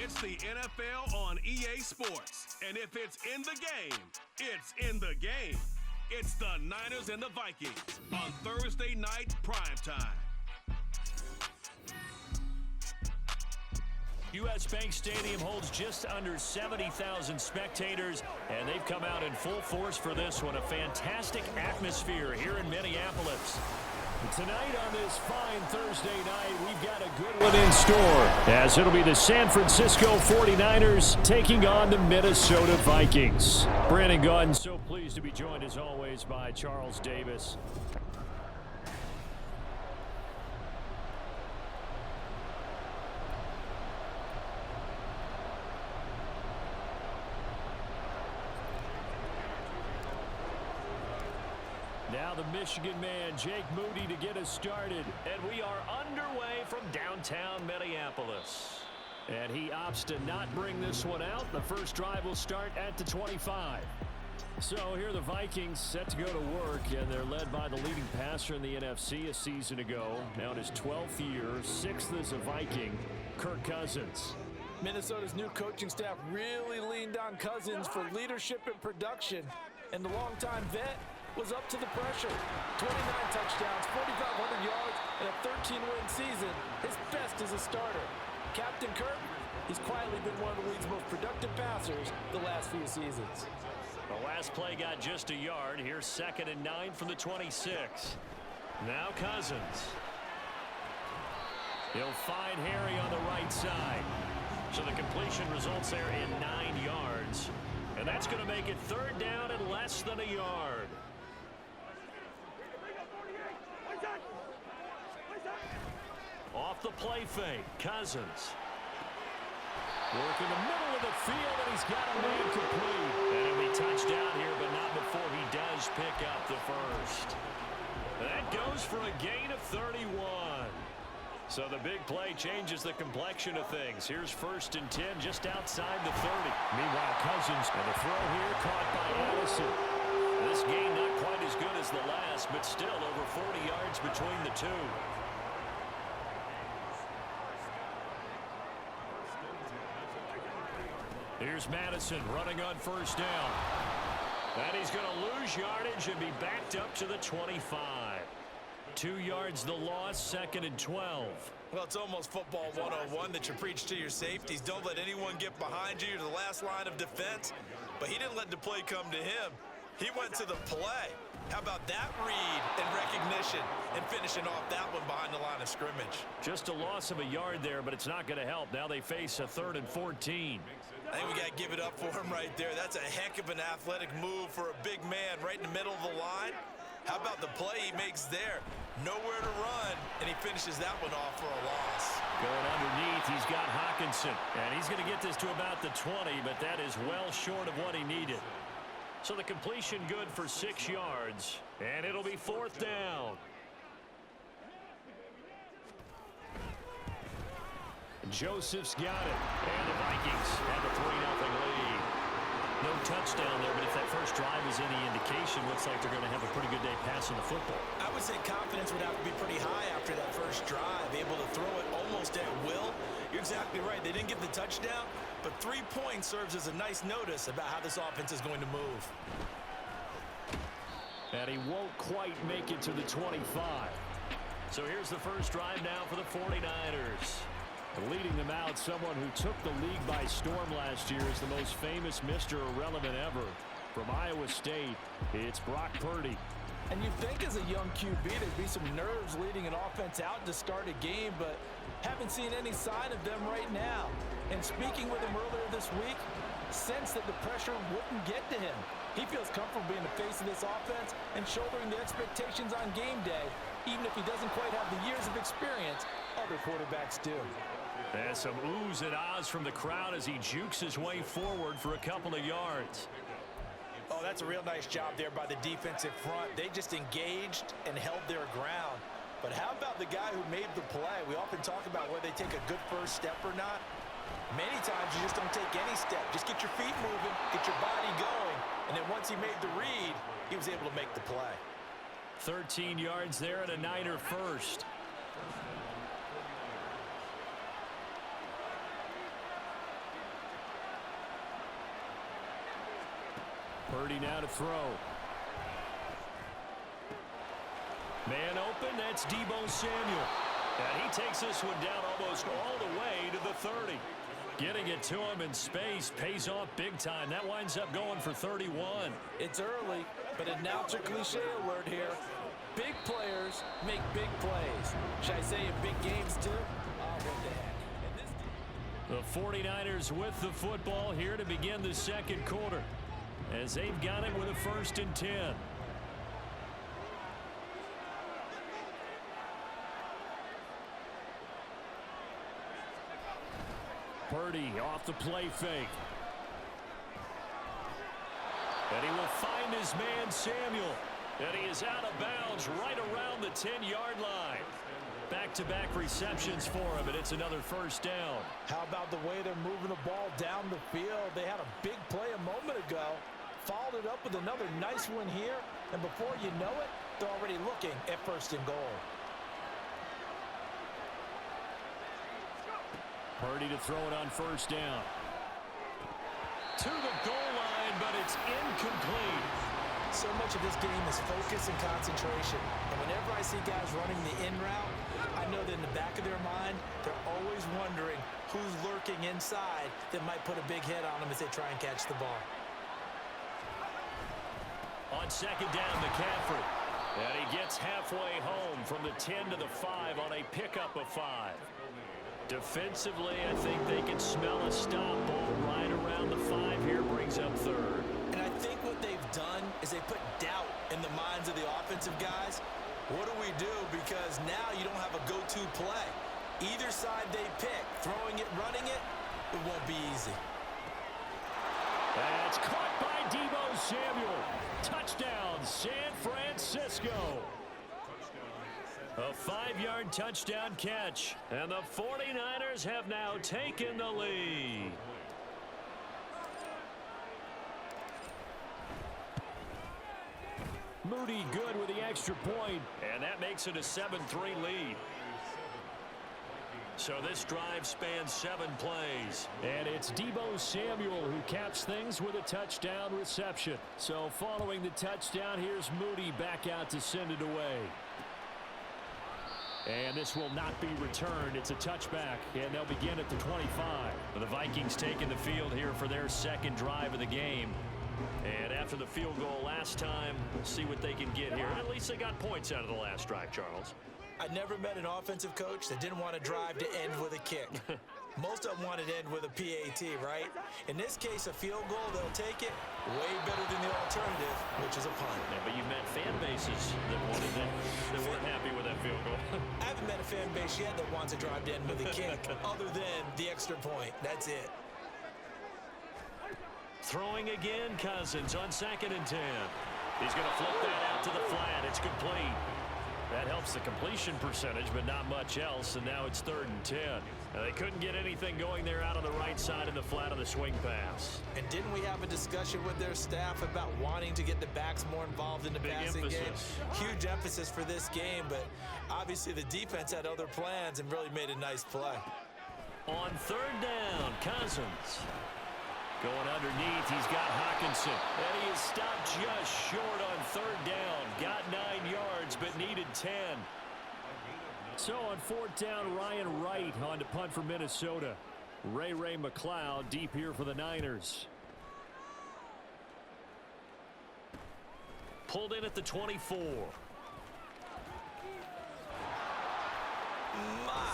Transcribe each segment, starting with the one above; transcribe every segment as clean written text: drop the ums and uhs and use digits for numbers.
It's the NFL on EA Sports. And if it's in the game, it's in the game. It's the Niners and the Vikings on Thursday night primetime. U.S. Bank Stadium holds just under 70,000 spectators, and they've come out in full force for this one. A fantastic atmosphere here in Minneapolis. Tonight on this fine Thursday night, we've got a good one in store, as it'll be the San Francisco 49ers taking on the Minnesota Vikings. Brandon Gaudin, so pleased to be joined as always by Charles Davis. Now the Michigan man, Jake Moody, to get us started. And we are underway from downtown Minneapolis. And he opts to not bring this one out. The first drive will start at the 25. So here are the Vikings set to go to work, and they're led by the leading passer in the NFC a season ago. Now in his 12th year, 6th as a Viking, Kirk Cousins. Minnesota's new coaching staff really leaned on Cousins for leadership and production. And the longtime vet was up to the pressure. 29 touchdowns, 4,500 yards, and a 13-win season. His best as a starter. Captain Kirk, he's quietly been one of the league's most productive passers the last few seasons. The last play got just a yard. Here's 2nd and 9 from the 26. Now Cousins. He'll find Harry on the right side. So the completion results there in 9 yards. And that's going to make it 3rd down and less than a yard. Off the play fake, Cousins. Work in the middle of the field, and he's got a man complete. And he'll be touched down here, but not before he does pick up the first. That goes for a gain of 31. So the big play changes the complexion of things. Here's 1st and 10 just outside the 30. Meanwhile, Cousins, and the throw here caught by Addison. This gain not quite as good as the last, but still over 40 yards between the two. Here's Madison running on 1st down. And he's going to lose yardage and be backed up to the 25. 2 yards the loss, 2nd and 12. Well, it's almost football 101 that you preach to your safeties. Don't let anyone get behind you to the last line of defense. But he didn't let the play come to him. He went to the play. How about that read and recognition and finishing off that one behind the line of scrimmage? Just a loss of a yard there, but it's not going to help. Now they face a 3rd and 14. I think we got to give it up for him right there. That's a heck of an athletic move for a big man right in the middle of the line. How about the play he makes there? Nowhere to run, and he finishes that one off for a loss. Going underneath, he's got Hawkinson, and he's going to get this to about the 20, but that is well short of what he needed. So the completion good for 6 yards, and it'll be 4th down. Joseph's got it, and the Vikings have a 3-0 lead. No touchdown there, but if that first drive is any indication, looks like they're going to have a pretty good day passing the football. I would say confidence would have to be pretty high after that first drive, able to throw it almost at will. You're exactly right. They didn't get the touchdown, but 3 points serves as a nice notice about how this offense is going to move. And he won't quite make it to the 25. So here's the first drive now for the 49ers. Leading them out, someone who took the league by storm last year is the most famous Mr. Irrelevant ever. From Iowa State, it's Brock Purdy. And you'd think as a young QB there'd be some nerves leading an offense out to start a game, but haven't seen any sign of them right now. And speaking with him earlier this week, sensed that the pressure wouldn't get to him. He feels comfortable being the face of this offense and shouldering the expectations on game day, even if he doesn't quite have the years of experience other quarterbacks do. And some oohs and ahs from the crowd as he jukes his way forward for a couple of yards. Oh, that's a real nice job there by the defensive front. They just engaged and held their ground. But how about the guy who made the play? We often talk about whether they take a good first step or not. Many times you just don't take any step. Just get your feet moving, get your body going. And then once he made the read, he was able to make the play. 13 yards there and a Niner first. Purdy now to throw. Man open, that's Deebo Samuel. And he takes this one down almost all the way to the 30. Getting it to him in space pays off big time. That winds up going for 31. It's early, but announcer cliche alert here. Big players make big plays. Should I say in big games too? Oh, what the heck. The 49ers with the football here to begin the second quarter, as they've got it with a 1st and 10. Purdy off the play fake. And he will find his man Samuel. And he is out of bounds right around the 10-yard line. Back-to-back receptions for him, and it's another 1st down. How about the way they're moving the ball down the field? They had a big play a moment ago. Followed it up with another nice one here. And before you know it, they're already looking at 1st and goal. Purdy to throw it on 1st down. To the goal line, but it's incomplete. So much of this game is focus and concentration. And whenever I see guys running the in route, I know that in the back of their mind, they're always wondering who's lurking inside that might put a big hit on them as they try and catch the ball. On 2nd down, McCaffrey. And he gets halfway home from the 10 to the 5 on a pickup of 5. Defensively, I think they can smell a stop ball right around the 5 here, brings up 3rd. And I think what they've done is they put doubt in the minds of the offensive guys. What do we do? Because now you don't have a go-to play. Either side they pick, throwing it, running it, it won't be easy. That's caught by Deebo Samuel. Touchdown, San Francisco. A 5-yard touchdown catch, and the 49ers have now taken the lead. Moody good with the extra point, and that makes it a 7-3 lead. So this drive spans 7 plays, and it's Deebo Samuel who caps things with a touchdown reception. So following the touchdown, here's Moody back out to send it away. And this will not be returned. It's a touchback, and they'll begin at the 25. The Vikings taking the field here for their 2nd drive of the game. And after the field goal last time, we'll see what they can get here. At least they got points out of the last drive, Charles. I never met an offensive coach that didn't want to drive to end with a kick. Most of them wanted to end with a PAT, right? In this case, a field goal, they'll take it way better than the alternative, which is a punt. Yeah, but you've met fan bases that wanted that weren't happy with that field goal. I haven't met a fan base yet that wants to drive to end with a kick, other than the extra point. That's it. Throwing again, Cousins on 2nd and 10. He's going to flip that out to the flat. It's complete. That helps the completion percentage, but not much else, and now it's 3rd and 10. Now, they couldn't get anything going there out on the right side in the flat on the swing pass. And didn't we have a discussion with their staff about wanting to get the backs more involved in the passing game? Huge emphasis for this game, but obviously the defense had other plans and really made a nice play. On 3rd down, Cousins. Going underneath, he's got Hawkinson. And he is stopped just short on 3rd down. Got 9 yards, but needed 10. So on 4th down, Ryan Wright on to punt for Minnesota. Ray McLeod deep here for the Niners. Pulled in at the 24.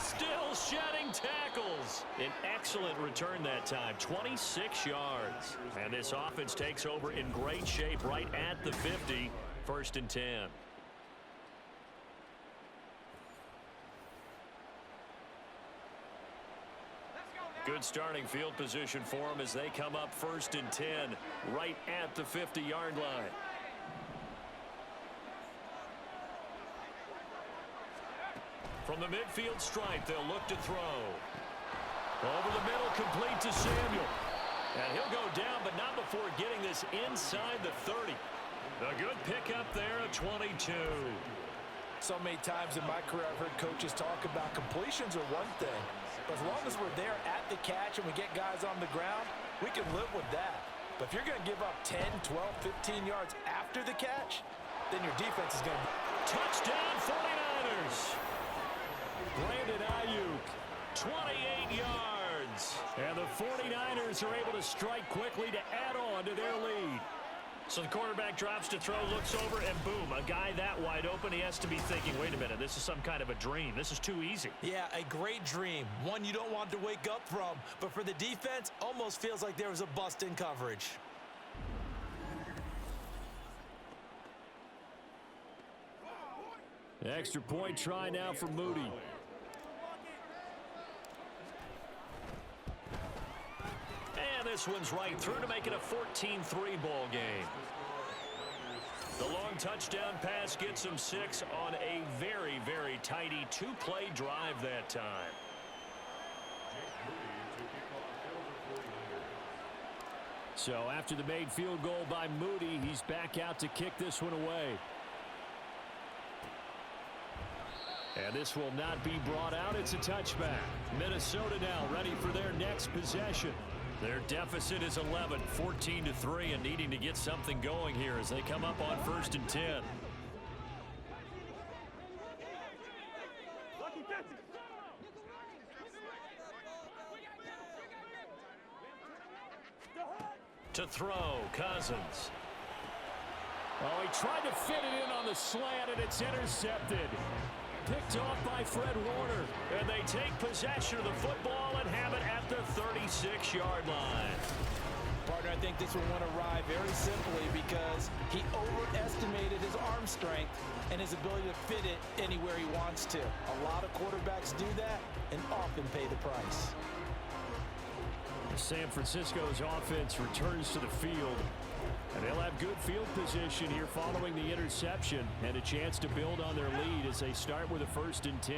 Still shedding tackles. An excellent return that time, 26 yards. And this offense takes over in great shape right at the 50, 1st and 10. Good starting field position for them as they come up 1st and 10, right at the 50-yard line. From the midfield stripe, they'll look to throw. Over the middle, complete to Samuel. And he'll go down, but not before getting this inside the 30. A good pickup there at 22. So many times in my career, I've heard coaches talk about completions are one thing. But as long as we're there at the catch and we get guys on the ground, we can live with that. But if you're going to give up 10, 12, 15 yards after the catch, then your defense is going to... Touchdown 49ers. Brandon Ayuk, 28 yards. And the 49ers are able to strike quickly to add on to their lead. So the quarterback drops to throw, looks over, and boom, a guy that wide open, he has to be thinking, wait a minute, this is some kind of a dream. This is too easy. Yeah, a great dream. One you don't want to wake up from. But for the defense, almost feels like there was a bust in coverage. Extra point try now for Moody. And this one's right through to make it a 14-3 ball game. The long touchdown pass gets him 6 on a very, very tidy two-play drive that time. So after the made field goal by Moody, he's back out to kick this one away. And this will not be brought out. It's a touchback. Minnesota now ready for their next possession. Their deficit is 11, 14-3, and needing to get something going here as they come up on 1st and 10. To throw, Cousins. Oh, he tried to fit it in on the slant, and it's intercepted. Picked off by Fred Warner. And they take possession of the football and have it at the 36-yard line. Partner, I think this one went awry very simply because he overestimated his arm strength and his ability to fit it anywhere he wants to. A lot of quarterbacks do that and often pay the price. San Francisco's offense returns to the field. And they'll have good field position here following the interception and a chance to build on their lead as they start with a 1st and 10.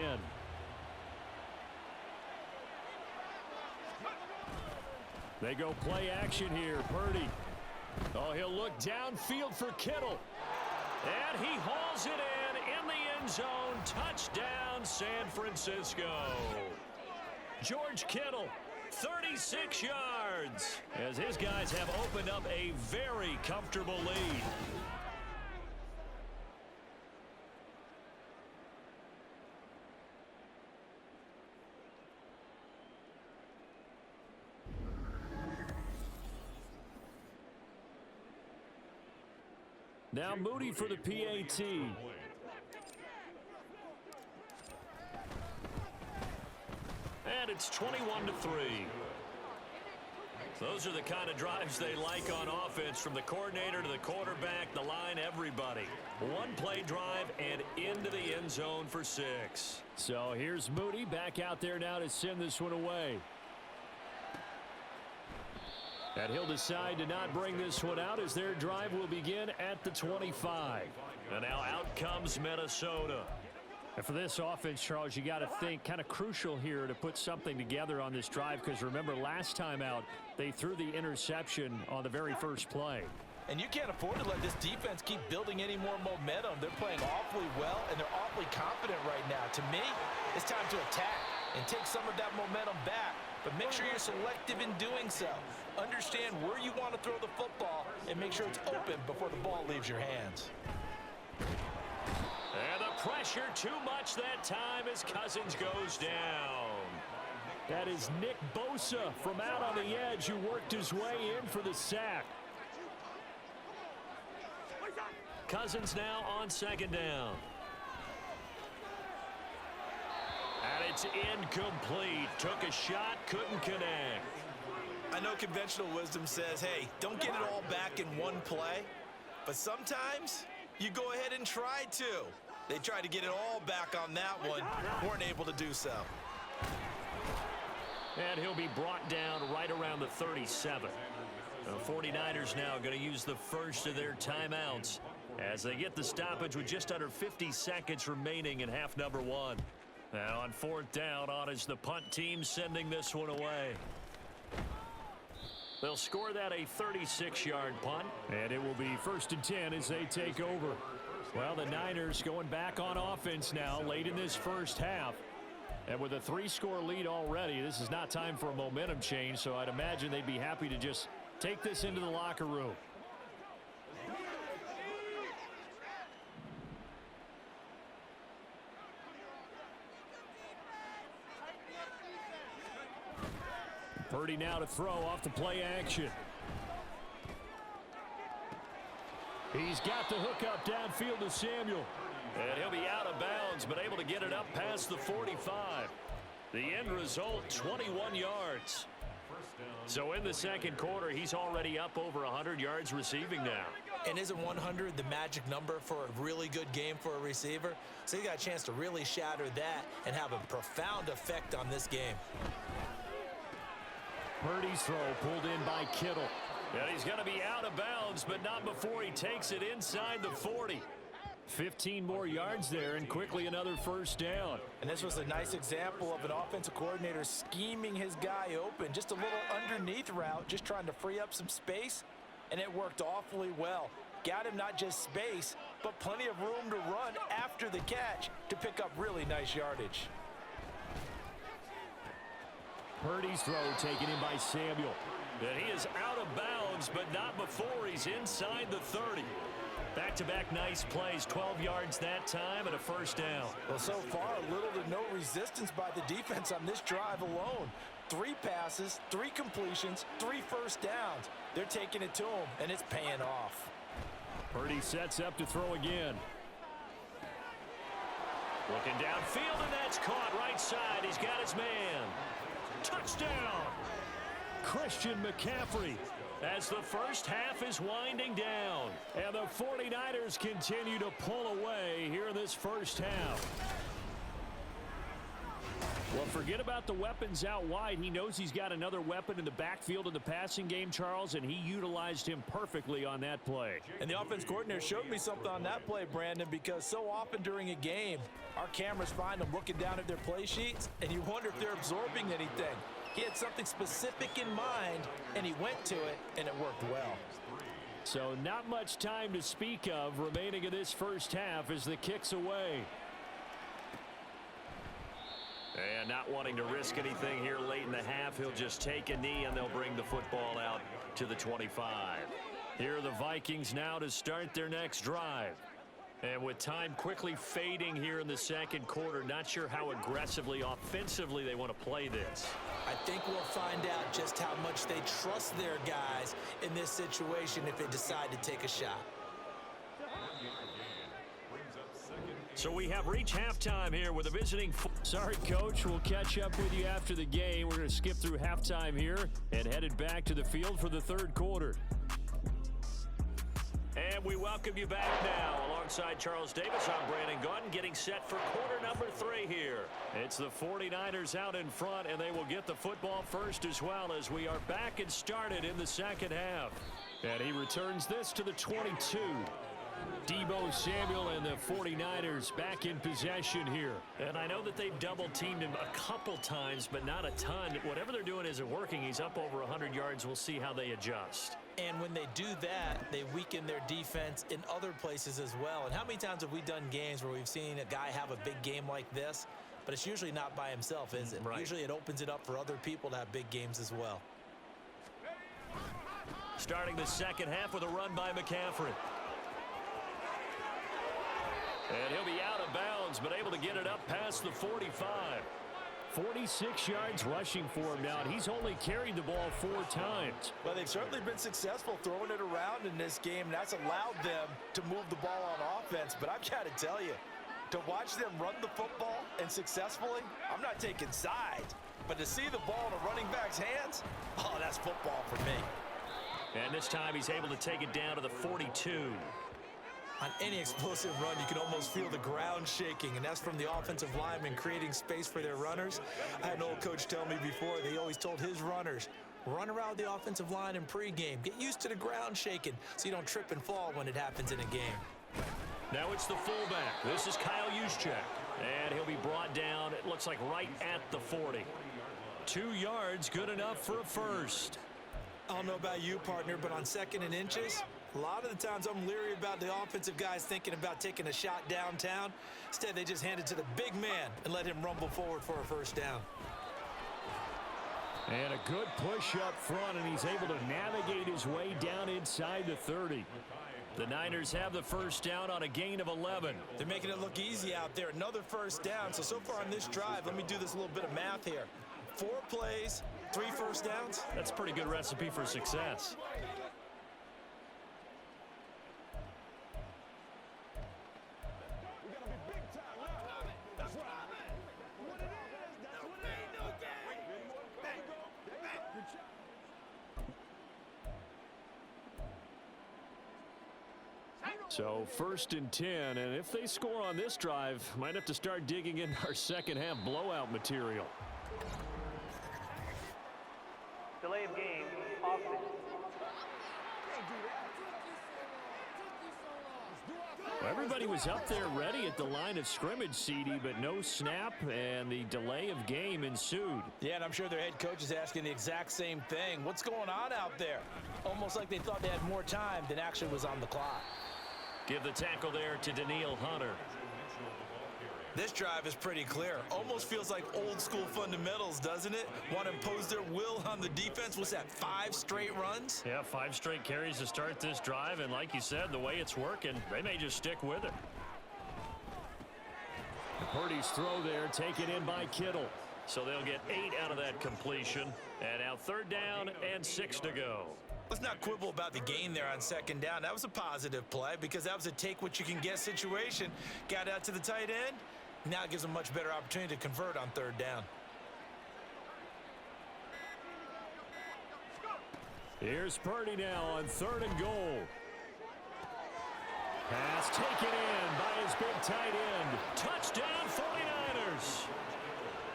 They go play action here. Purdy. Oh, he'll look downfield for Kittle. And he hauls it in the end zone. Touchdown, San Francisco. George Kittle. 36 yards as his guys have opened up a very comfortable lead. Now Moody for the PAT. And it's 21-3. Those are the kind of drives they like on offense, from the coordinator to the quarterback, the line, everybody. One play drive and into the end zone for 6. So here's Moody back out there now to send this one away. And he'll decide to not bring this one out as their drive will begin at the 25. And now out comes Minnesota. And for this offense, Charles, you got to think kind of crucial here to put something together on this drive, because remember last time out they threw the interception on the very first play. And you can't afford to let this defense keep building any more momentum. They're playing awfully well, and they're awfully confident right now. To me, it's time to attack and take some of that momentum back. But make sure you're selective in doing so. Understand where you want to throw the football and make sure it's open before the ball leaves your hands. And the pressure too much that time as Cousins goes down. That is Nick Bosa from out on the edge who worked his way in for the sack. Cousins now on 2nd down. And it's incomplete. Took a shot, couldn't connect. I know conventional wisdom says, hey, don't get it all back in one play. But sometimes you go ahead and try to. They tried to get it all back on that one. Weren't able to do so. And he'll be brought down right around the 37. The 49ers now going to use the first of their timeouts as they get the stoppage with just under 50 seconds remaining in half number 1. Now on 4th down, on is the punt team sending this one away. They'll score that a 36-yard punt, and it will be 1st and 10 as they take over. Well, the Niners going back on offense now late in this first half. And with a 3-score lead already, this is not time for a momentum change, so I'd imagine they'd be happy to just take this into the locker room. Purdy now to throw off the play action. He's got the hook up downfield to Samuel. And he'll be out of bounds, but able to get it up past the 45. The end result, 21 yards. So in the second quarter, he's already up over 100 yards receiving now. And isn't 100 the magic number for a really good game for a receiver? So he got a chance to really shatter that and have a profound effect on this game. Purdy's throw pulled in by Kittle. And he's going to be out of bounds, but not before he takes it inside the 40. 15 more yards there, and quickly another first down. And this was a nice example of an offensive coordinator scheming his guy open. Just a little underneath route, just trying to free up some space, and it worked awfully well. Got him not just space, but plenty of room to run after the catch to pick up really nice yardage. Purdy's throw taken in by Samuel. And he is out of bounds, but not before he's inside the 30. Back-to-back nice plays, 12 yards that time and a first down. Well, so far, little to no resistance by the defense on this drive alone. 3 passes, 3 completions, 3 first downs. They're taking it to him, and it's paying off. Purdy sets up to throw again. Looking downfield, and that's caught right side. He's got his man. Touchdown! Christian McCaffrey, as the first half is winding down. And the 49ers continue to pull away here in this first half. Well, forget about the weapons out wide. He knows he's got another weapon in the backfield in the passing game, Charles, and he utilized him perfectly on that play. And the offense coordinator showed me something on that play, Brandon, because so often during a game, our cameras find them looking down at their play sheets, and you wonder if they're absorbing anything. He had something specific in mind, and he went to it, and it worked well. So not much time to speak of remaining in this first half as the kick's away. And not wanting to risk anything here late in the half, he'll just take a knee and they'll bring the football out to the 25. Here are the Vikings now to start their next drive. And with time quickly fading here in the second quarter, not sure how aggressively, offensively they want to play this. I think we'll find out just how much they trust their guys in this situation if they decide to take a shot. So we have reached halftime here with a visiting. Sorry, Coach. We'll catch up with you after the game. We're going to skip through halftime here and headed back to the field for the third quarter. And we welcome you back now. Alongside Charles Davis, I'm Brandon Gunn, getting set for quarter number 3 here. It's the 49ers out in front, and they will get the football first as well as we are back and started in the second half. And he returns this to the 22. Deebo Samuel and the 49ers back in possession here. And I know that they've double-teamed him a couple times, but not a ton. Whatever they're doing isn't working. He's up over 100 yards. We'll see how they adjust. And when they do that, they weaken their defense in other places as well. And how many times have we done games where we've seen a guy have a big game like this, but it's usually not by himself, is it? Right. Usually it opens it up for other people to have big games as well. Starting the second half with a run by McCaffrey. And he'll be out of bounds, but able to get it up past the 45. 46 yards rushing for him now, and he's only carried the ball 4 times. Well, they've certainly been successful throwing it around in this game, and that's allowed them to move the ball on offense. But I've got to tell you, to watch them run the football and successfully, I'm not taking sides. But to see the ball in a running back's hands, oh, that's football for me. And this time he's able to take it down to the 42. On any explosive run, you can almost feel the ground shaking, and that's from the offensive linemen creating space for their runners. I had an old coach tell me before, they always told his runners, run around the offensive line in pregame. Get used to the ground shaking so you don't trip and fall when it happens in a game. Now it's the fullback. This is Kyle Juszczyk. And he'll be brought down, it looks like right at the 40. 2 yards, good enough for a first. I don't know about you, partner, but on 2nd and inches, a lot of the times I'm leery about the offensive guys thinking about taking a shot downtown. Instead, they just hand it to the big man and let him rumble forward for a first down. And a good push up front, and he's able to navigate his way down inside the 30. The Niners have the first down on a gain of 11. They're making it look easy out there. Another first down. So far on this drive, let me do this little bit of math here. 4 plays, 3 first downs. That's a pretty good recipe for success. So 1st and 10, and if they score on this drive, might have to start digging in our second half blowout material. Delay of game, offense. Well, everybody was up there ready at the line of scrimmage, CD, but no snap, and the delay of game ensued. Yeah, and I'm sure their head coach is asking the exact same thing. What's going on out there? Almost like they thought they had more time than actually was on the clock. Give the tackle there to Daniil Hunter. This drive is pretty clear. Almost feels like old school fundamentals, doesn't it? Want to impose their will on the defense. What's that, 5 straight runs? Yeah, 5 straight carries to start this drive, and like you said, the way it's working, they may just stick with it. Purdy's throw there taken in by Kittle. So they'll get 8 out of that completion. And now 3rd down and 6 to go. Let's not quibble about the gain there on 2nd down. That was a positive play because that was a take-what-you-can-get situation. Got out to the tight end. Now it gives them a much better opportunity to convert on 3rd down. Here's Purdy now on 3rd and goal. Pass taken in by his big tight end. Touchdown 49ers.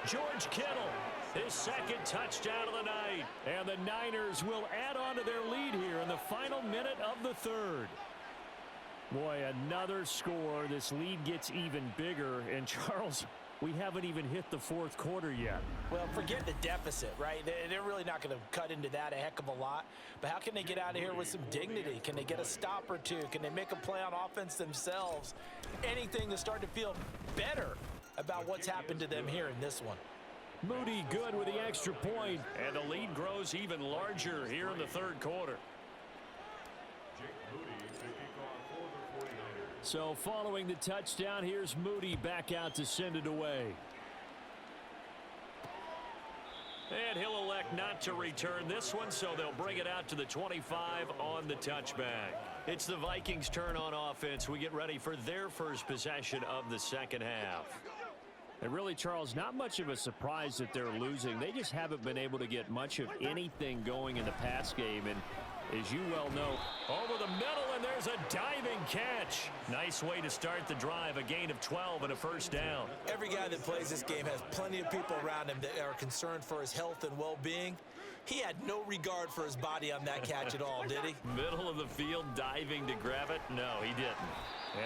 George Kittle, his 2nd touchdown of the night. And the Niners will add on to their lead here in the final minute of the 3rd. Boy, another score. This lead gets even bigger. And, Charles, we haven't even hit the 4th quarter yet. Well, forget the deficit, right? They're really not going to cut into that a heck of a lot. But how can they get out of here with some dignity? Can they get a stop or two? Can they make a play on offense themselves? Anything to start to feel better about what's happened to them here in this one. Moody good with the extra point. And the lead grows even larger here in the 3rd quarter. So following the touchdown, here's Moody back out to send it away. And he'll elect not to return this one, so they'll bring it out to the 25 on the touchback. It's the Vikings' turn on offense. We get ready for their first possession of the 2nd half. And really, Charles, not much of a surprise that they're losing. They just haven't been able to get much of anything going in the pass game. And as you well know, over the middle, and there's a diving catch. Nice way to start the drive, a gain of 12 and a 1st down. Every guy that plays this game has plenty of people around him that are concerned for his health and well-being. He had no regard for his body on that catch at all, did he? Middle of the field, diving to grab it? No, he didn't.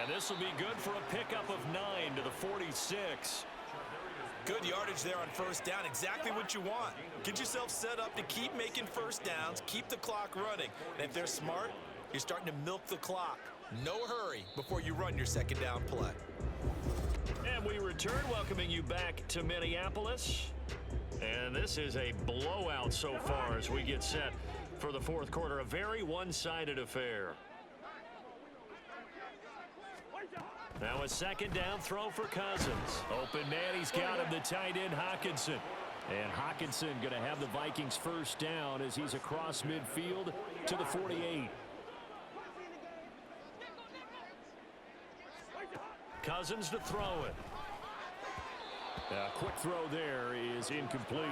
And this will be good for a pickup of 9 to the 46. Good yardage there on 1st down. Exactly what you want. Get yourself set up to keep making 1st downs, keep the clock running. And if they're smart, you're starting to milk the clock. No hurry before you run your 2nd down play. And we return, welcoming you back to Minneapolis. And this is a blowout so far as we get set for the 4th quarter. A very one-sided affair. Now a 2nd down throw for Cousins. Open man, he's got him, the tight end Hockenson. And Hockenson going to have the Vikings 1st down as he's across midfield to the 48. Cousins to throw it. A quick throw there is incomplete.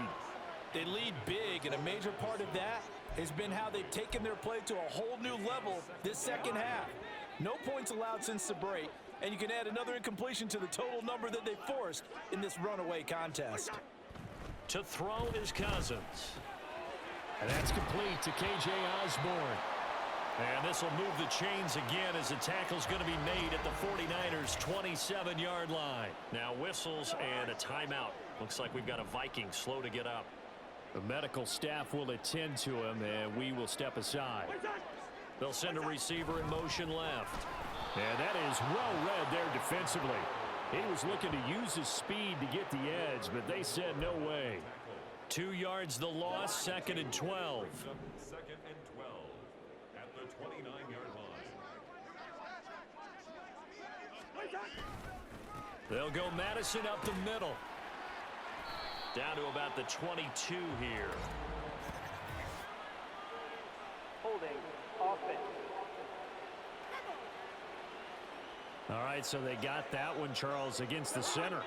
They lead big, and a major part of that has been how they've taken their play to a whole new level this 2nd half. No points allowed since the break. And you can add another incompletion to the total number that they forced in this runaway contest. To throw is Cousins. And that's complete to K.J. Osborne. And this will move the chains again as the tackle's going to be made at the 49ers' 27-yard line. Now whistles and a timeout. Looks like we've got a Viking slow to get up. The medical staff will attend to him, and we will step aside. They'll send a receiver in motion left. And that is well read there defensively. He was looking to use his speed to get the edge, but they said no way. 2 yards the loss, 2nd and 12. 2nd and 12 at the 29-yard line. They'll go Madison up the middle. Down to about the 22 here. Holding. Offense. All right, so they got that one, Charles, against the center.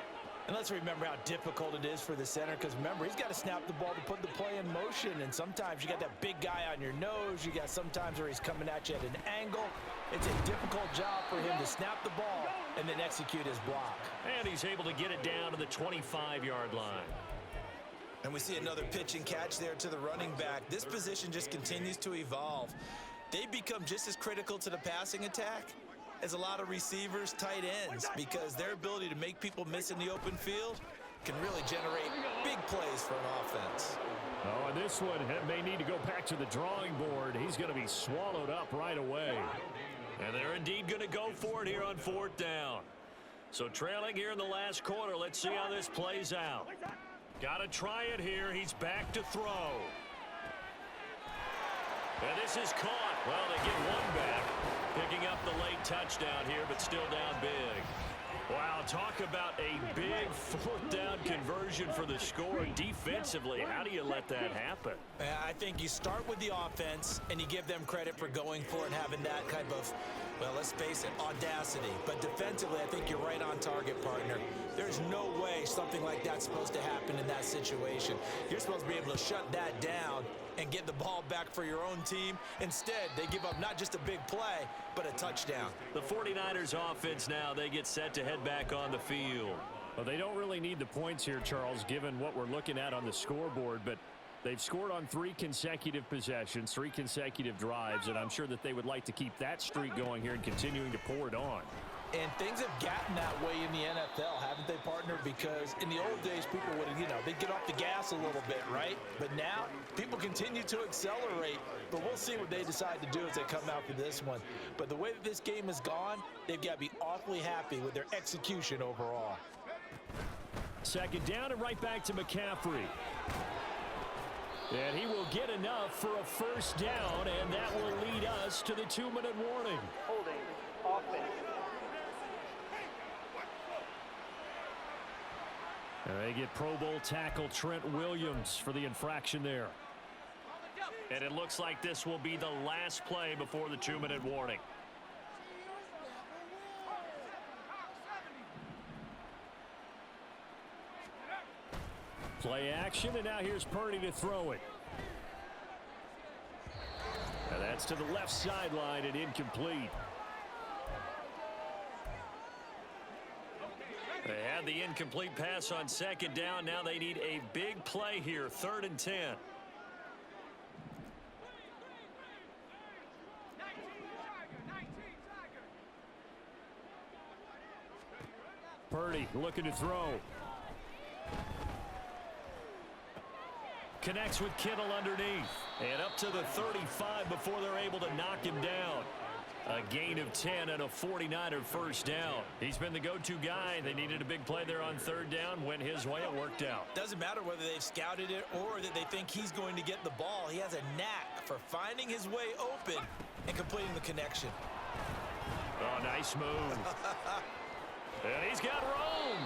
And let's remember how difficult it is for the center, because remember, he's got to snap the ball to put the play in motion, and sometimes you got that big guy on your nose. You got sometimes where he's coming at you at an angle. It's a difficult job for him to snap the ball and then execute his block. And he's able to get it down to the 25-yard line. And we see another pitch and catch there to the running back. This position just continues to evolve. They become just as critical to the passing attack as a lot of receivers, tight ends, because their ability to make people miss in the open field can really generate big plays for an offense. Oh, and this one may need to go back to the drawing board. He's going to be swallowed up right away. And they're indeed going to go for it here on 4th down. So trailing here in the last quarter. Let's see how this plays out. Got to try it here. He's back to throw. And this is caught. Well, they get one back. Picking up the late touchdown here, but still down big. Wow, talk about a big 4th down conversion for the score. Defensively, how do you let that happen? I think you start with the offense, and you give them credit for going for it and having that kind of, well, let's face it, audacity. But defensively, I think you're right on target, partner. There's no way something like that's supposed to happen in that situation. You're supposed to be able to shut that down and get the ball back for your own team. Instead, they give up not just a big play, but a touchdown. The 49ers offense now, they get set to head back on the field. Well, they don't really need the points here, Charles, given what we're looking at on the scoreboard, but they've scored on 3 consecutive possessions, 3 consecutive drives, and I'm sure that they would like to keep that streak going here and continuing to pour it on. And things have gotten that way in the NFL, haven't they, partner? Because in the old days, people would, they'd get off the gas a little bit, right? But now, people continue to accelerate. But we'll see what they decide to do as they come out for this one. But the way that this game has gone, they've got to be awfully happy with their execution overall. 2nd down and right back to McCaffrey. And he will get enough for a 1st down, and that will lead us to the 2-minute warning. Holding. Offense. They get Pro Bowl tackle Trent Williams for the infraction there. And it looks like this will be the last play before the 2-minute warning. Play action, and now here's Purdy to throw it. And that's to the left sideline and incomplete. They had the incomplete pass on 2nd down. Now they need a big play here, 3rd and 10. Purdy looking to throw. Connects with Kittle underneath. And up to the 35 before they're able to knock him down. A gain of 10 and a 49er 1st down. He's been the go-to guy. They needed a big play there on 3rd down. Went his way. It worked out. Doesn't matter whether they've scouted it or that they think he's going to get the ball. He has a knack for finding his way open and completing the connection. Oh, nice move. And he's got room.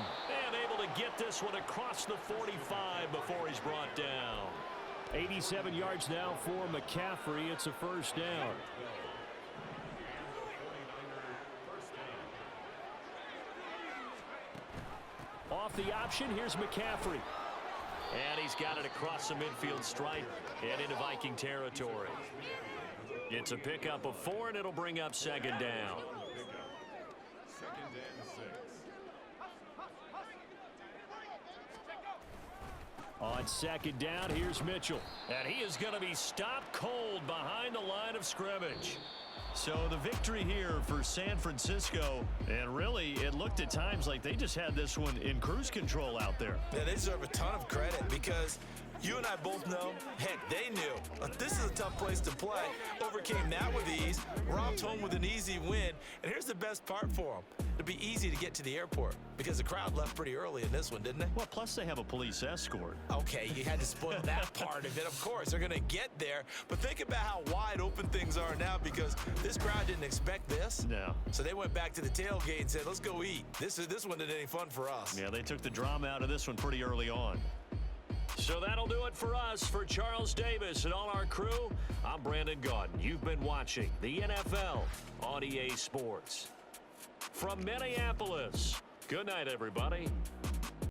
And able to get this one across the 45 before he's brought down. 87 yards now for McCaffrey. It's a 1st down. Off the option, here's McCaffrey. And he's got it across the midfield stripe and into Viking territory. It's a pickup of 4, and it'll bring up 2nd down. 2nd and 6. On 2nd down, here's Mitchell. And he is going to be stopped cold behind the line of scrimmage. So the victory here for San Francisco, and really it looked at times like they just had this one in cruise control out there. Yeah, they deserve a ton of credit because You and I both know, heck, they knew. This is a tough place to play. Overcame that with ease, romped home with an easy win. And here's the best part for them. It'd be easy to get to the airport because the crowd left pretty early in this one, didn't they? Well, plus they have a police escort. Okay, you had to spoil that part of it. Of course, they're going to get there. But think about how wide open things are now because this crowd didn't expect this. No. So they went back to the tailgate and said, let's go eat. This one isn't any fun for us. Yeah, they took the drama out of this one pretty early on. So that'll do it for us. For Charles Davis and all our crew, I'm Brandon Gaudin. You've been watching the NFL on EA Sports. From Minneapolis, good night, everybody.